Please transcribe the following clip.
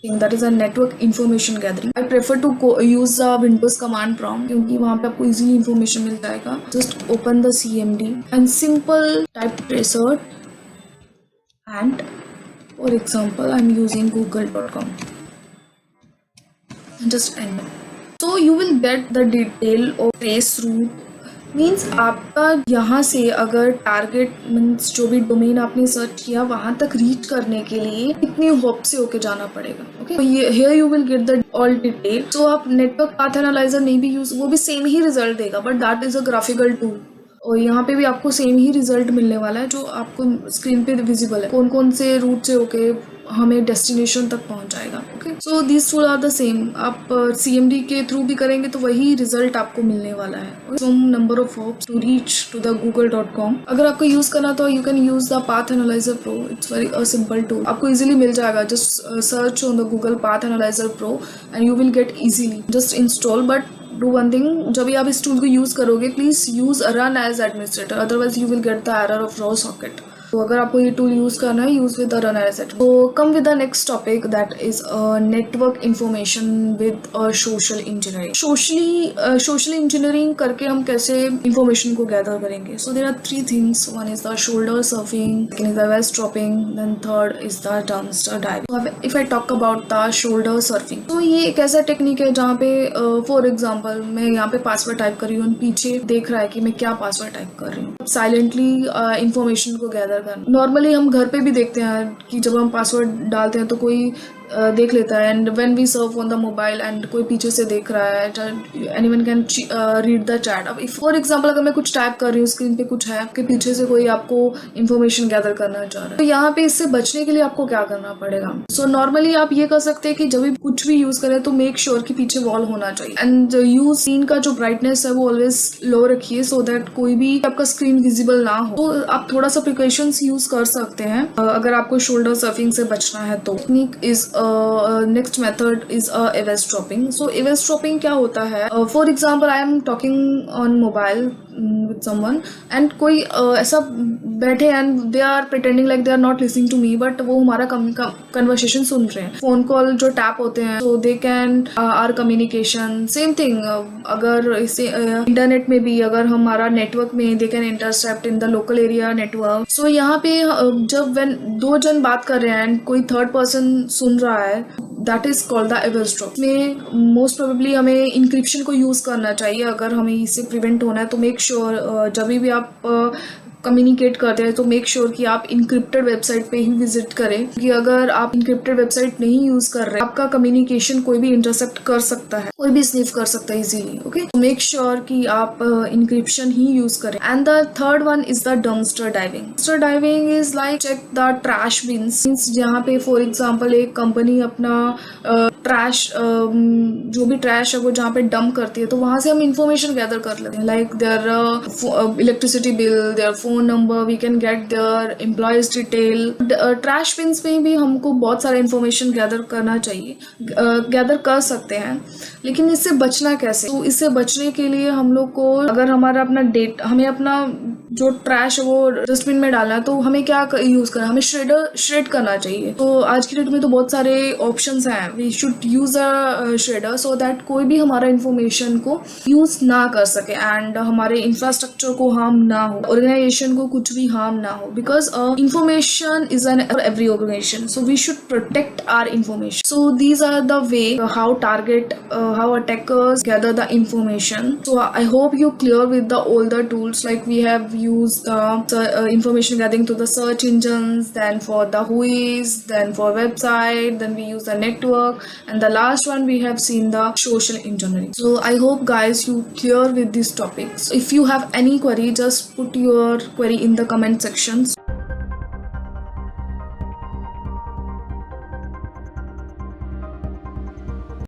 thing, that is a network information gathering. I prefer to use the Windows command prompt क्योंकि वहाँ पे आपको easily information मिल जाएगा. Just open the CMD and simple type tracer, and for example I'm using google.com and just enter. So you will get the detail of trace route. Means आपका यहाँ से अगर target means जो भी domain आपने search किया वहाँ तक रीच करने के लिए कितनी हॉप से होके जाना पड़ेगा. Okay, here you will get the all detail. तो आप नेटवर्क पाथ एनालाइजर नहीं भी यूज, वो भी सेम ही रिजल्ट देगा, but that is a graphical tool. और यहाँ पे भी आपको सेम ही रिजल्ट मिलने वाला है जो आपको स्क्रीन पे विजिबल है, कौन कौन से रूट से होके हमें डेस्टिनेशन तक पहुंच जाएगा. Okay, so this tool are the same. आप CMD के थ्रू भी करेंगे तो वही रिजल्ट आपको मिलने वाला है. Some number of hops to reach to the google.com. अगर आपको यूज करना तो you can use the Path Analyzer Pro. It's very simple tool, आपको इजीली मिल जाएगा. Just search on the Google Path Analyzer Pro and you will get easily. Just install, but do one thing, जब भी आप इस tool को use करोगे please use run as administrator, otherwise you will get the error of raw socket. तो अगर आपको ये टूल यूज करना है, use with the run as at. तो come with the next topic, that is network information with social engineering. Social engineering करके हम कैसे इंफॉर्मेशन को गैदर करेंगे. So there are 3 things. One is the shoulder surfing, second is the eavesdropping, then third is the dumpster diving. If I talk about the shoulder surfing, तो ये एक ऐसा technique है जहाँ पे फॉर एग्जाम्पल मैं यहाँ पे पासवर्ड टाइप कर रही हूँ, पीछे देख रहा है कि मैं क्या पासवर्ड टाइप कर रही हूँ. साइलेंटली इंफॉर्मेशन को गैदर. नॉर्मली हम घर पे भी देखते हैं कि जब हम पासवर्ड डालते हैं तो कोई देख लेता है, and when we surf on the mobile and कोई पीछे से देख रहा है, anyone can read the chat. अब फॉर एग्जांपल अगर मैं कुछ टाइप कर रही हूँ, स्क्रीन पे कुछ है, आपके पीछे से कोई आपको इन्फॉर्मेशन गैदर करना चाह रहा है, तो यहाँ पे इससे बचने के लिए आपको क्या करना पड़ेगा. सो नॉर्मली आप ये कर सकते हैं कि जब भी कुछ भी यूज करें तो मेक श्योर कि पीछे वॉल होना चाहिए, एंड यूज स्क्रीन का जो ब्राइटनेस है वो ऑलवेज लो रखिए, सो दैट कोई भी आपका स्क्रीन विजिबल ना हो. तो आप थोड़ा सा प्रिकॉशंस यूज कर सकते हैं अगर आपको शोल्डर सर्फिंग से बचना है. तो technique is next method is eavesdropping. So eavesdropping क्या होता है, for example I am talking on mobile with someone and कोई ऐसा बैठे and they are pretending like they are not listening to me, but वो हमारा कन्वर्सेशन सुन रहे हैं. फोन कॉल जो टैप होते हैं, so they can our communication. Same thing अगर इसे इंटरनेट में भी अगर हमारा नेटवर्क में they can intercept in the local area network. So यहाँ पे जब व्हेन 2 जन बात कर रहे हैं एंड कोई थर्ड पर्सन सुन रहा है, दैट इज कॉल्ड द एवेरस्ट्रॉप. में मोस्ट प्रोबेबली हमें इंक्रिप्शन को यूज करना चाहिए अगर हमें इससे प्रिवेंट होना है. तो मेक श्योर जब भी आप कम्युनिकेट करते हैं तो मेक श्योर कि आप इंक्रिप्टेड वेबसाइट पे ही विजिट करें, क्योंकि अगर आप इंक्रिप्टेड वेबसाइट नहीं यूज कर रहे, आपका कम्युनिकेशन कोई भी इंटरसेप्ट कर सकता है, कोई भी स्निफ कर सकता है इजीली. ओके, मेक श्योर कि आप इंक्रिप्शन ही यूज करें. And the third one is the dumpster diving. Dumpster diving is like check the trash bins. जहाँ पे फॉर एग्जाम्पल एक कंपनी अपना ट्रैश जो भी ट्रैश है वो जहाँ पे डंप करती है, तो वहां से हम इंफॉर्मेशन गैदर कर लेते हैं, like their electricity bill, their phone number, we can get their employees detail. Trash bins में भी हमको बहुत सारा इंफॉर्मेशन गैदर करना चाहिए, गैदर कर सकते हैं. लेकिन इससे बचना कैसे? तो इससे बचने के लिए हम लोग को अगर हमारा अपना हमें अपना जो ट्रैश है वो डस्टबिन में डालना है, तो हमें क्या यूज करना है, हमें श्रेड करना चाहिए. तो आज की डेट में तो बहुत सारे ऑप्शंस हैं. We should use a shredder so that कोई भी हमारा इंफॉर्मेशन को यूज ना कर सके एंड हमारे इंफ्रास्ट्रक्चर को हार्म ना हो, ऑर्गेनाइजेशन को कुछ भी हार्म ना हो, because information is an every organization, so we should protect our information. So these are the way how attackers gather the information. So I hope you clear with the all the tools, like we have used information gathering to the search engines, then for the whois, then for website, then we use the network, and the last one we have seen the social engineering. So I hope guys you clear with these topics. If you have any query, just put your query in the comment sections.